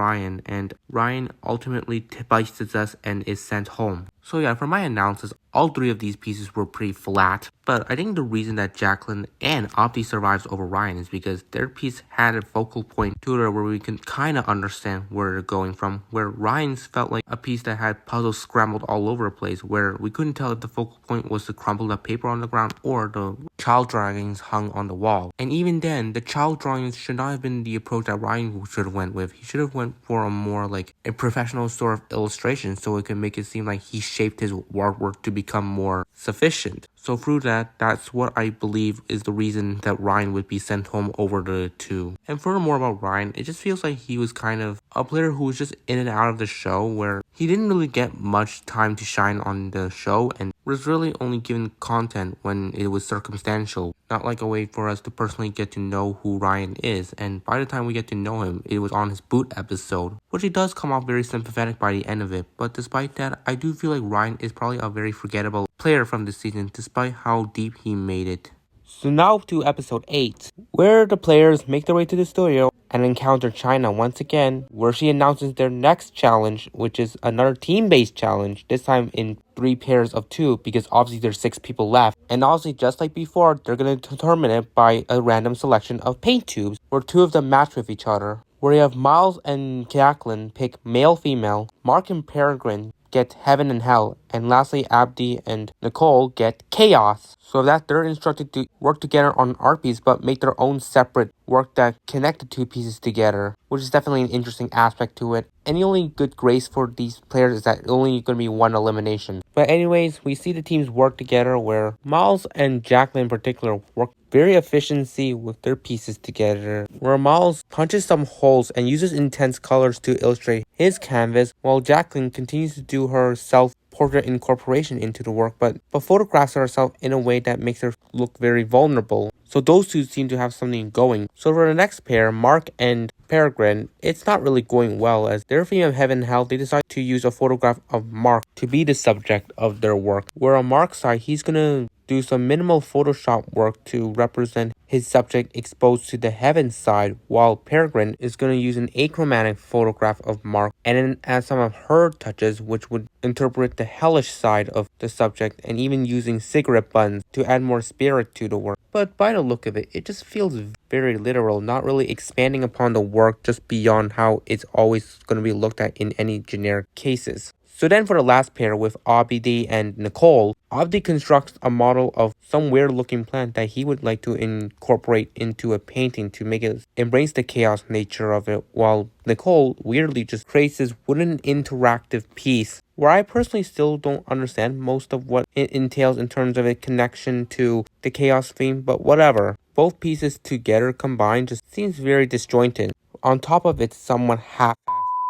S3: Ryan ultimately bites the dust and is sent home. So yeah, for my analysis, all three of these pieces were pretty flat, but I think the reason that Jacqueline and Abdi survives over Ryan is because their piece had a focal point to it where we can kind of understand where they're going from, where Ryan's felt like a piece that had puzzles scrambled all over the place, where we couldn't tell if the focal point was the crumpled up paper on the ground or the child drawings hung on the wall. And even then, the child drawings should not have been the approach that Ryan should have went with. He should have went for a more like a professional sort of illustration so it can make it seem like he shaped his artwork to become more sufficient. So through that, that's what I believe is the reason that Ryan would be sent home over the two. And furthermore about Ryan, it just feels like he was kind of a player who was just in and out of the show, where he didn't really get much time to shine on the show and was really only given content when it was circumstantial, not like a way for us to personally get to know who Ryan is. And by the time we get to know him, it was on his boot episode, which he does come off very sympathetic by the end of it. But despite that, I do feel like Ryan is probably a very forgettable player from this season, despite how deep he made it. So now to episode 8, where the players make their way to the studio and encounter China once again, where she announces their next challenge, which is another team-based challenge, this time in 3 pairs of 2, because obviously there's 6 people left. And obviously, just like before, they're going to determine it by a random selection of paint tubes, where 2 of them match with each other. Where you have Miles and Jacqueline pick male-female, Mark and Peregrine get heaven and hell, and lastly Abdi and Nicole get chaos. So that they're instructed to work together on an art piece but make their own separate work that connect the 2 pieces together, which is definitely an interesting aspect to it. And the only good grace for these players is that only going to be 1 elimination. But anyways, we see the teams work together, where Miles and Jacqueline in particular work very efficiency with their pieces together, where Miles punches some holes and uses intense colors to illustrate his canvas, while Jacqueline continues to do her self-portrait incorporation into the work, but photographs herself in a way that makes her look very vulnerable. So those 2 seem to have something going. So for the next pair, Mark and Peregrine, it's not really going well, as their theme of heaven and hell, they decide to use a photograph of Mark to be the subject of their work, where on Mark's side, he's gonna do some minimal Photoshop work to represent his subject exposed to the heaven side, while Peregrine is going to use an achromatic photograph of Mark and then add some of her touches, which would interpret the hellish side of the subject, and even using cigarette buns to add more spirit to the work. But by the look of it, it just feels very literal, not really expanding upon the work just beyond how it's always going to be looked at in any generic cases.
S2: So then for the last pair with Abdi and Nicole, Abdi constructs a model of some weird looking plant that he would like to incorporate into a painting to make it embrace the chaos nature of it, while Nicole weirdly just creates this wooden interactive piece where I personally still don't understand most of what it entails in terms of a connection to the chaos theme, but whatever. Both pieces together combined just seems very disjointed. On top of its somewhat half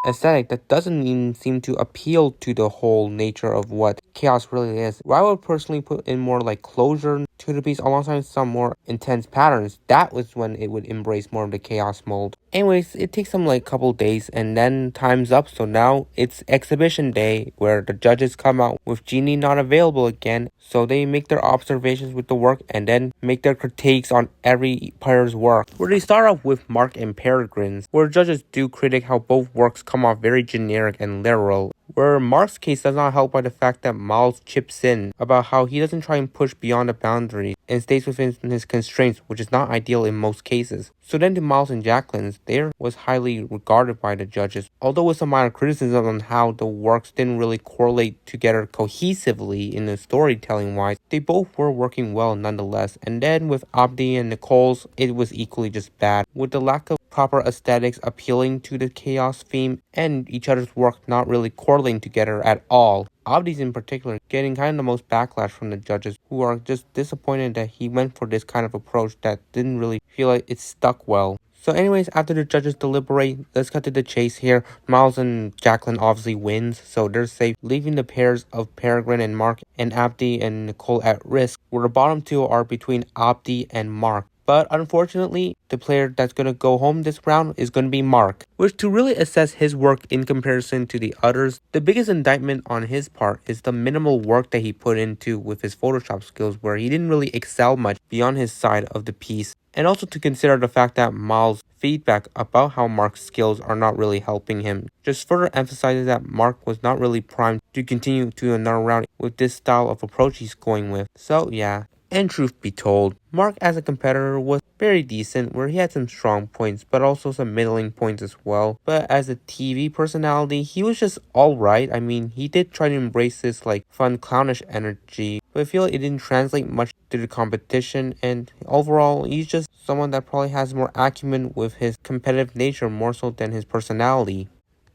S2: aesthetic that doesn't even seem to appeal to the whole nature of what chaos really is. Where I would personally put in more like closure to the piece alongside some more intense patterns. That was when it would embrace more of the chaos mold. Anyways, it takes them like a couple days and then time's up, so now it's exhibition day where the judges come out with Genie not available again, so they make their observations with the work and then make their critiques on every player's work. Where they start off with Mark and Peregrine's, where judges do critique how both works come off very generic and literal. Where Mark's case does not help by the fact that Miles chips in about how he doesn't try and push beyond the boundaries and stays within his constraints, which is not ideal in most cases. So then to Miles and Jacqueline's, there was highly regarded by the judges, although with some minor criticism on how the works didn't really correlate together cohesively in the storytelling wise. They both were working well nonetheless, and then with Abdi and Nicole's, it was equally just bad, with the lack of proper aesthetics appealing to the chaos theme and each other's work not really correlating together at all. Abdi's in particular getting kind of the most backlash from the judges, who are just disappointed that he went for this kind of approach that didn't really feel like it stuck well. So anyways, after the judges deliberate, let's cut to the chase here. Miles and Jacqueline obviously wins, so they're safe, leaving the pairs of Peregrine and Mark and Abdi and Nicole at risk, where the bottom two are between Abdi and Mark. But unfortunately, the player that's going to go home this round is going to be Mark. Which, to really assess his work in comparison to the others, the biggest indictment on his part is the minimal work that he put into with his Photoshop skills, where he didn't really excel much beyond his side of the piece. And also to consider the fact that Miles' feedback about how Mark's skills are not really helping him just further emphasizes that Mark was not really primed to continue to another round with this style of approach he's going with. So yeah. And truth be told, Mark as a competitor was very decent, where he had some strong points, but also some middling points as well. But as a TV personality, he was just alright. I mean, he did try to embrace this like fun clownish energy, but I feel like it didn't translate much to the competition, and overall, he's just someone that probably has more acumen with his competitive nature more so than his personality.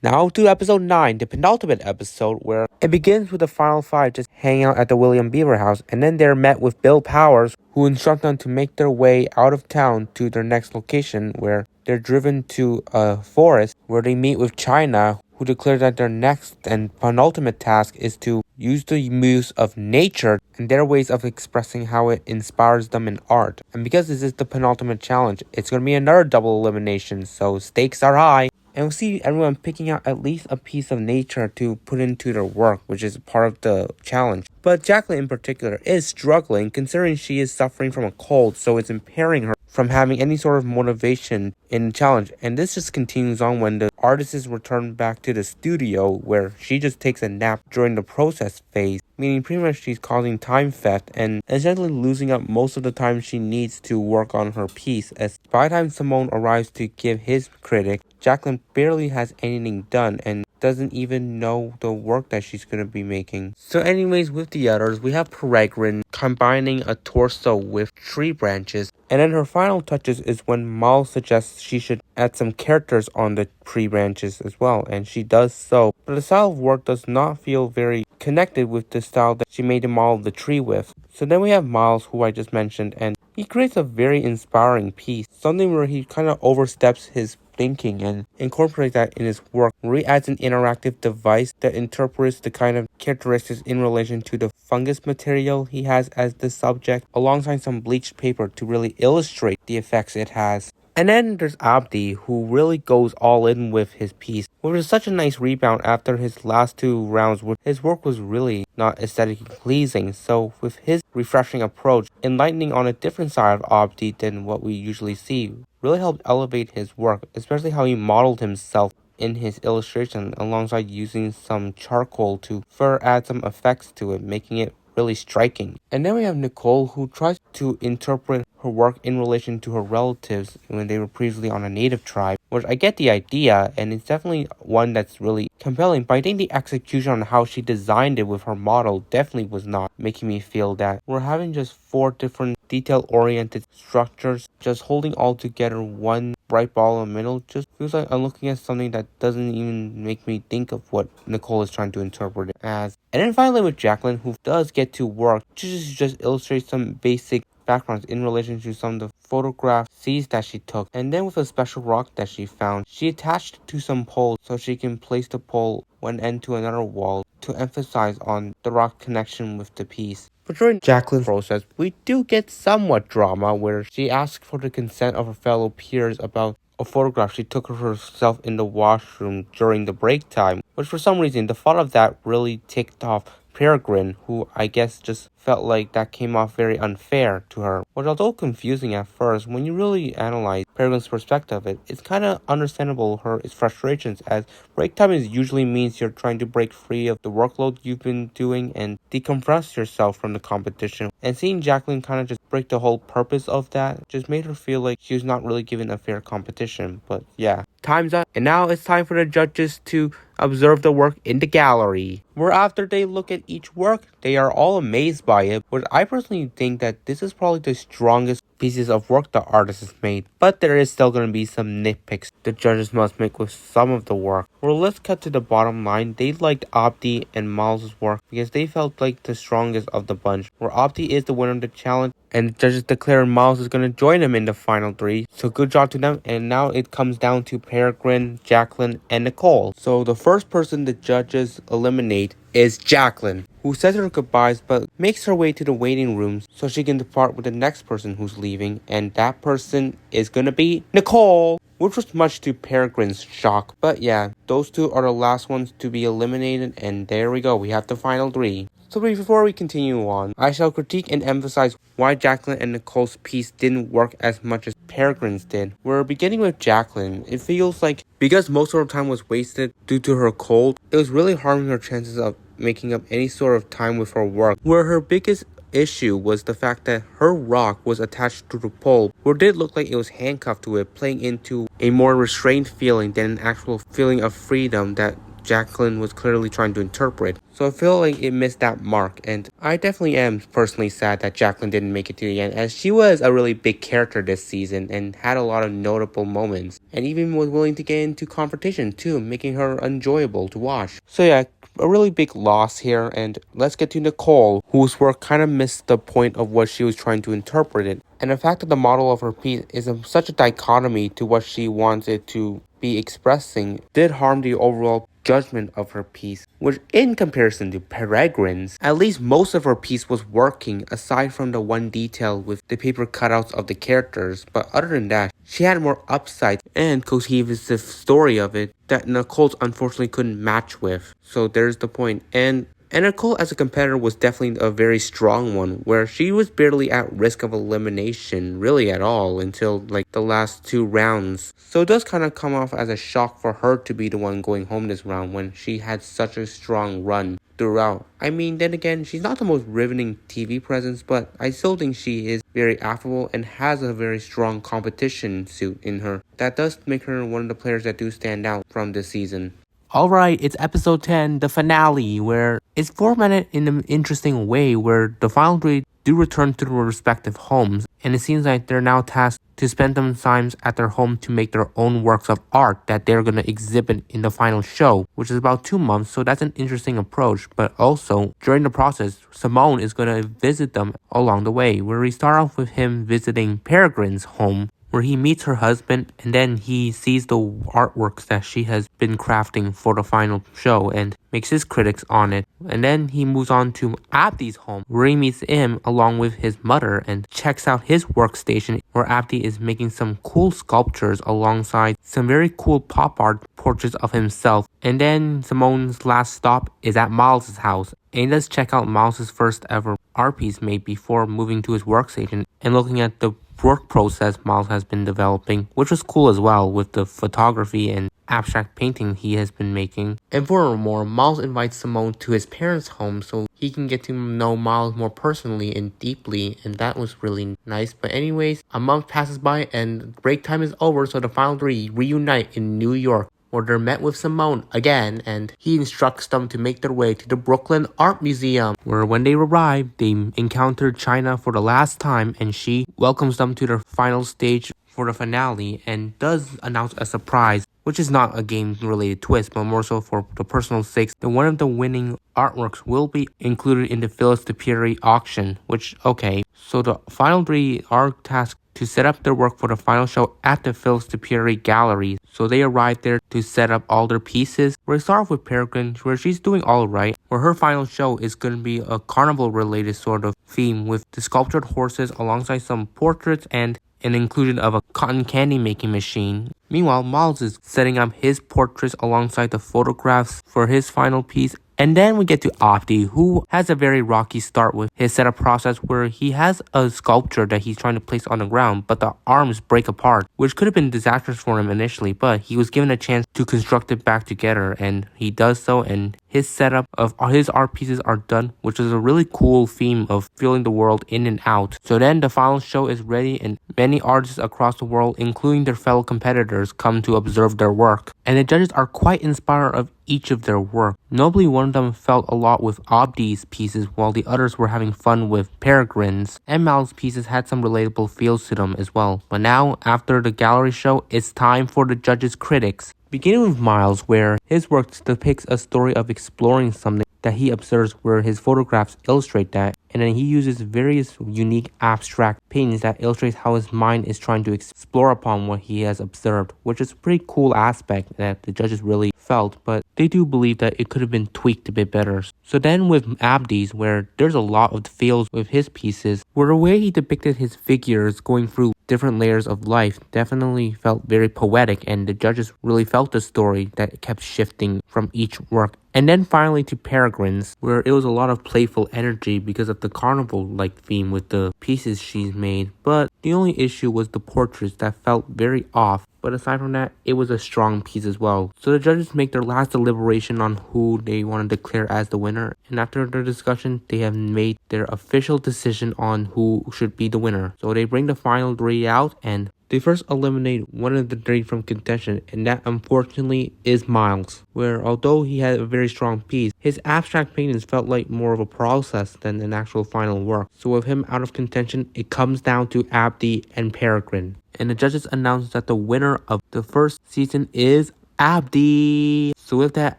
S2: Now to episode 9, the penultimate episode, where it begins with the final five just hanging out at the William Beaver house, and then they're met with Bill Powers, who instructs them to make their way out of town to their next location, where they're driven to a forest where they meet with China, who declares that their next and penultimate task is to use the muse of nature and their ways of expressing how it inspires them in art. And because this is the penultimate challenge, it's going to be another double elimination, so stakes are high. And we'll see everyone picking out at least a piece of nature to put into their work, which is part of the challenge. But Jacqueline in particular is struggling, considering she is suffering from a cold, so it's impairing her from having any sort of motivation in the challenge. And this just continues on when the artists return back to the studio, where she just takes a nap during the process phase, meaning pretty much she's causing time theft and essentially losing up most of the time she needs to work on her piece, as by the time Simone arrives to give his critic, Jacqueline barely has anything done and doesn't even know the work that she's going to be making. So anyways, with the others, we have Peregrine combining a torso with tree branches, and then her final touches is when Miles suggests she should add some characters on the tree branches as well, and she does so. But the style of work does not feel very connected with the style that she made the model of the tree with. So then we have Miles, who I just mentioned, and he creates a very inspiring piece, something where he kind of oversteps his thinking and incorporates that in his work, where he adds an interactive device that interprets the kind of characteristics in relation to the fungus material he has as the subject, alongside some bleached paper to really illustrate the effects it has. And then there's Abdi, who really goes all in with his piece, which was such a nice rebound after his last two rounds where his work was really not aesthetically pleasing. So with his refreshing approach, enlightening on a different side of Abdi than what we usually see, really helped elevate his work, especially how he modeled himself in his illustration alongside using some charcoal to further add some effects to it, making it really striking. And then we have Nicole, who tries to interpret her work in relation to her relatives when they were previously on a native tribe,
S3: which I get the idea, and it's definitely one that's really compelling, but I think the execution on how she designed it with her model definitely was not making me feel that. We're having just 4 different detail-oriented structures, just holding all together one bright ball in the middle, just feels like I'm looking at something that doesn't even make me think of what Nicole is trying to interpret it as. And then finally with Jacqueline, who does get to work, just illustrate some basic backgrounds in relation to some of the photograph scenes that she took. And then with a special rock that she found, she attached it to some poles so she can place the pole one end to another wall to emphasize on the rock connection with the piece. But during Jacqueline's process, we do get somewhat drama where she asks for the consent of her fellow peers about a photograph she took of herself in the washroom during the break time, which for some reason the thought of that really ticked off Peregrine, who I guess just felt like that came off very unfair to her. Which although confusing at first, when you really analyze Peregrine's perspective of it, it's kind of understandable her frustrations, as break time usually means you're trying to break free of the workload you've been doing and decompress yourself from the competition. And seeing Jacqueline kind of just break the whole purpose of that just made her feel like she was not really given a fair competition. But yeah, time's up, and now it's time for the judges to observe the work in the gallery, where after they look at each work, they are all amazed by it. But I personally think that this is probably the strongest pieces of work the artist has made, but there is still going to be some nitpicks the judges must make with some of the work. Well, let's cut to the bottom line. They liked Abdi and Miles' work because they felt like the strongest of the bunch, where Abdi is the winner of the challenge, and the judges declare Miles is going to join them in the final 3. So good job to them. And now it comes down to Peregrine, Jacqueline, and Nicole. So the first person the judges eliminate is Jacqueline, who says her goodbyes but makes her way to the waiting rooms so she can depart with the next person who's leaving, and that person is gonna be Nicole, which was much to Peregrine's shock. But yeah, those 2 are the last ones to be eliminated, and there we go, we have the final 3. So before we continue on, I shall critique and emphasize why Jacqueline and Nicole's piece didn't work as much as Peregrine's did. We're beginning with Jacqueline. It feels like because most of her time was wasted due to her cold, it was really harming her chances of making up any sort of time with her work, where her biggest issue was the fact that her rock was attached to the pole, where it did look like it was handcuffed to it, playing into a more restrained feeling than an actual feeling of freedom that Jacqueline was clearly trying to interpret. So I feel like it missed that mark, and I definitely am personally sad that Jacqueline didn't make it to the end, as she was a really big character this season and had a lot of notable moments, and even was willing to get into confrontation too, making her enjoyable to watch. So yeah, a really big loss here. And let's get to Nicole, whose work kind of missed the point of what she was trying to interpret it. And the fact that the model of her piece is such a dichotomy to what she wants it to be expressing did harm the overall judgment of her piece, which in comparison to Peregrine's, at least most of her piece was working aside from the one detail with the paper cutouts of the characters. But other than that, she had more upside and cohesive story of it that Nicole's unfortunately couldn't match with. So there's the point. And Nicole as a competitor was definitely a very strong one, where she was barely at risk of elimination really at all until like the last 2 rounds. So it does kind of come off as a shock for her to be the one going home this round when she had such a strong run throughout. I mean, then again, she's not the most riveting TV presence, but I still think she is very affable and has a very strong competition suit in her. That does make her one of the players that do stand out from this season.
S2: Alright, it's episode 10, the finale, where it's formatted in an interesting way where the final 3 do return to their respective homes, and it seems like they're now tasked to spend some time at their home to make their own works of art that they're going to exhibit in the final show, which is about 2 months, so that's an interesting approach. But also, during the process, Simone is going to visit them along the way, where we start off with him visiting Peregrine's home, where he meets her husband, and then he sees the artworks that she has been crafting for the final show and makes his critics on it. And then he moves on to Abdi's home, where he meets him along with his mother and checks out his workstation, where Abdi is making some cool sculptures alongside some very cool pop art portraits of himself. And then Simone's last stop is at Miles' house, and he does check out Miles' first ever art piece made before moving to his workstation and looking at the work process Miles has been developing, which was cool as well with the photography and abstract painting he has been making. And furthermore, Miles invites Simone to his parents' home so he can get to know Miles more personally and deeply, and that was really nice. But anyways, a month passes by and break time is over, so the final three reunite in New York, where they're met with Simone again, and he instructs them to make their way to the Brooklyn Art Museum, where when they arrive, they encounter China for the last time, and she welcomes them to their final stage for the finale and does announce a surprise, which is not a game-related twist, but more so for the personal sakes, that one of the winning artworks will be included in the Phyllis Dupiri auction, which, okay. So the final three are tasked to set up their work for the final show at the Phyllis Dupiri Gallery. So they arrive there to set up all their pieces. We start off with Peregrine, where she's doing alright, where her final show is going to be a carnival-related sort of theme with the sculptured horses alongside some portraits and an inclusion of a cotton candy making machine. Meanwhile, Miles is setting up his portraits alongside the photographs for his final piece. And then we get to Opti, who has a very rocky start with his setup process, where he has a sculpture that he's trying to place on the ground, but the arms break apart, which could have been disastrous for him initially, but he was given a chance to construct it back together, and he does so, and his setup of his art pieces are done, which is a really cool theme of feeling the world in and out. So then the final show is ready, and many artists across the world, including their fellow competitors, come to observe their work. And the judges are quite inspired of each of their work. Notably, one of them felt a lot with Abdi's pieces, while the others were having fun with Peregrine's. And Miles' pieces had some relatable feels to them as well. But now, after the gallery show, it's time for the judges' critics. Beginning with Miles, where his work depicts a story of exploring something that he observes, where his photographs illustrate that, and then he uses various unique abstract paintings that illustrates how his mind is trying to explore upon what he has observed, which is a pretty cool aspect that the judges really felt, but they do believe that it could have been tweaked a bit better. So then with Abdi's, where there's a lot of feels with his pieces, where the way he depicted his figures going through different layers of life definitely felt very poetic, and the judges really felt the story that kept shifting from each work. And then finally to Peregrine's, where it was a lot of playful energy because of the carnival-like theme with the pieces she's made, but the only issue was the portraits that felt very off. But aside from that, it was a strong piece as well. So the judges make their last deliberation on who they want to declare as the winner, and after their discussion, they have made their official decision on who should be the winner. So they bring the final three out, and they first eliminate one of the three from contention, and that unfortunately is Miles, where although he had a very strong piece, his abstract paintings felt like more of a process than an actual final work. So with him out of contention, it comes down to Abdi and Peregrine. And the judges announced that the winner of the first season is Abdi. So with that,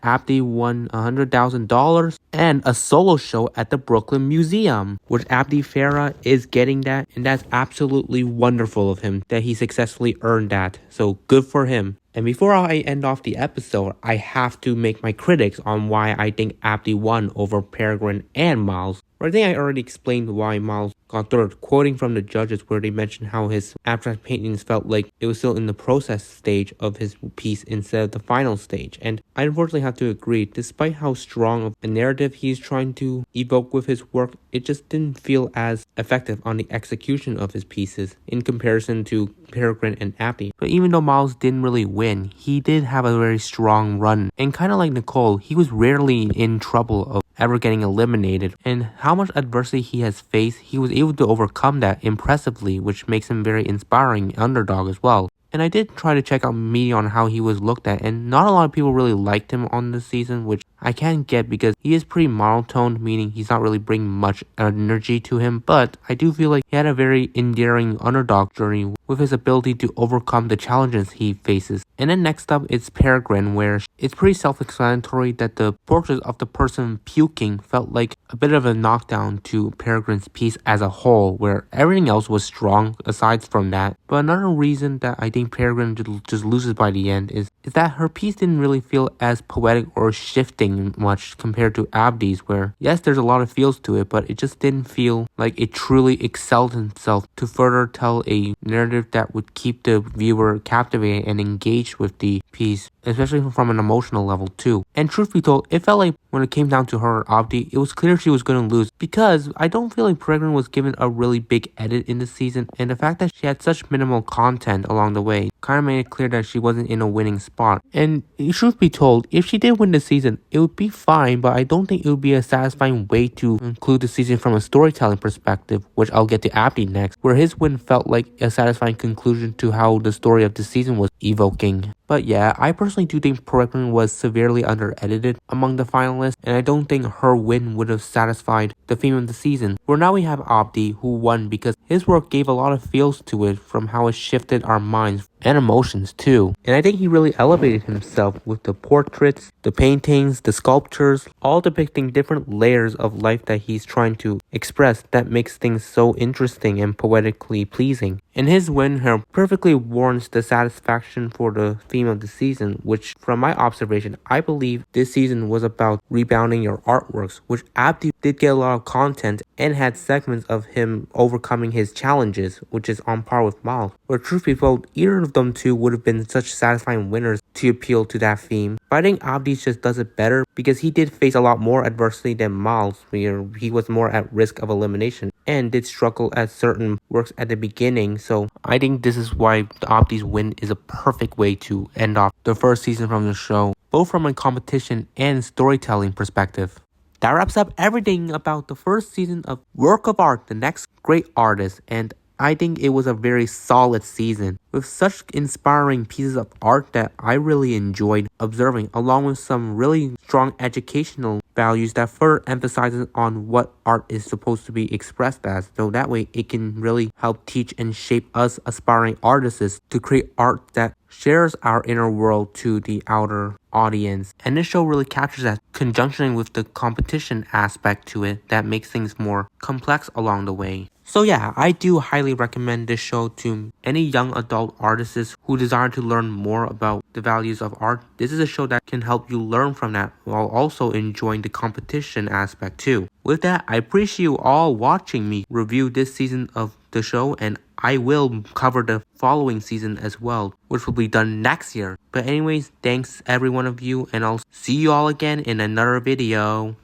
S2: Abdi won $100,000 and a solo show at the Brooklyn Museum, which Abdi Farah is getting that, and that's absolutely wonderful of him that he successfully earned that. So good for him. And before I end off the episode, I have to make my critics on why I think Abdi won over Peregrine and Miles. I think I already explained why Miles got third, quoting from the judges where they mentioned how his abstract paintings felt like it was still in the process stage of his piece instead of the final stage. And I unfortunately have to agree, despite how strong of a narrative he's trying to evoke with his work, it just didn't feel as effective on the execution of his pieces in comparison to Peregrine and Abdi. But even though Miles didn't really win, he did have a very strong run. And kind of like Nicole, he was rarely in trouble of ever getting eliminated, and how much adversity he has faced, he was able to overcome that impressively, which makes him very inspiring underdog as well. And I did try to check out media on how he was looked at, and not a lot of people really liked him on this season, which I can't get because he is pretty monotoned, meaning he's not really bringing much energy to him, but I do feel like he had a very endearing underdog journey with his ability to overcome the challenges he faces. And then next up it's Peregrine, where it's pretty self-explanatory that the portrait of the person puking felt like a bit of a knockdown to Peregrine's piece as a whole, where everything else was strong aside from that. But another reason that I think Peregrine just loses by the end is that her piece didn't really feel as poetic or shifting much compared to Abdi's, where yes, there's a lot of feels to it, but it just didn't feel like it truly excelled itself to further tell a narrative that would keep the viewer captivated and engaged with the piece, especially from an emotional level too. And truth be told, it felt like when it came down to her and Abdi, it was clear she was going to lose, because I don't feel like Peregrine was given a really big edit in the season, and the fact that she had such minimal content along the way kind of made it clear that she wasn't in a winning spot. spot. And truth be told, if she did win the season, it would be fine, but I don't think it would be a satisfying way to conclude the season from a storytelling perspective, which I'll get to Abdi next, where his win felt like a satisfying conclusion to how the story of the season was evoking. But yeah, I personally do think Peregrine was severely under-edited among the finalists, and I don't think her win would have satisfied the theme of the season. Where now we have Abdi, who won because his work gave a lot of feels to it from how it shifted our minds and emotions too. And I think he really elevated himself with the portraits, the paintings, the sculptures, all depicting different layers of life that he's trying to express that makes things so interesting and poetically pleasing. And his win here perfectly warrants the satisfaction for the theme of the season, which from my observation, I believe this season was about rebounding your artworks, which Abdi did get a lot of content and had segments of him overcoming his challenges, which is on par with Miles. Where truth be told, either of them two would have been such satisfying winners to appeal to that theme. But I think Abdi just does it better because he did face a lot more adversity than Miles, where he was more at risk of elimination and did struggle at certain works at the beginning. So I think this is why Abdi's win is a perfect way to end off the first season from the show, both from a competition and storytelling perspective. That wraps up everything about the first season of Work of Art, The Next Great Artist, and I think it was a very solid season with such inspiring pieces of art that I really enjoyed observing, along with some really strong educational values that further emphasizes on what art is supposed to be expressed as. So that way it can really help teach and shape us aspiring artists to create art that shares our inner world to the outer audience. And this show really captures that conjunction with the competition aspect to it that makes things more complex along the way. So yeah, I do highly recommend this show to any young adult artists who desire to learn more about the values of art. This is a show that can help you learn from that while also enjoying the competition aspect too. With that, I appreciate you all watching me review this season of the show, and I will cover the following season as well, which will be done next year. But anyways, thanks every one of you, and I'll see you all again in another video.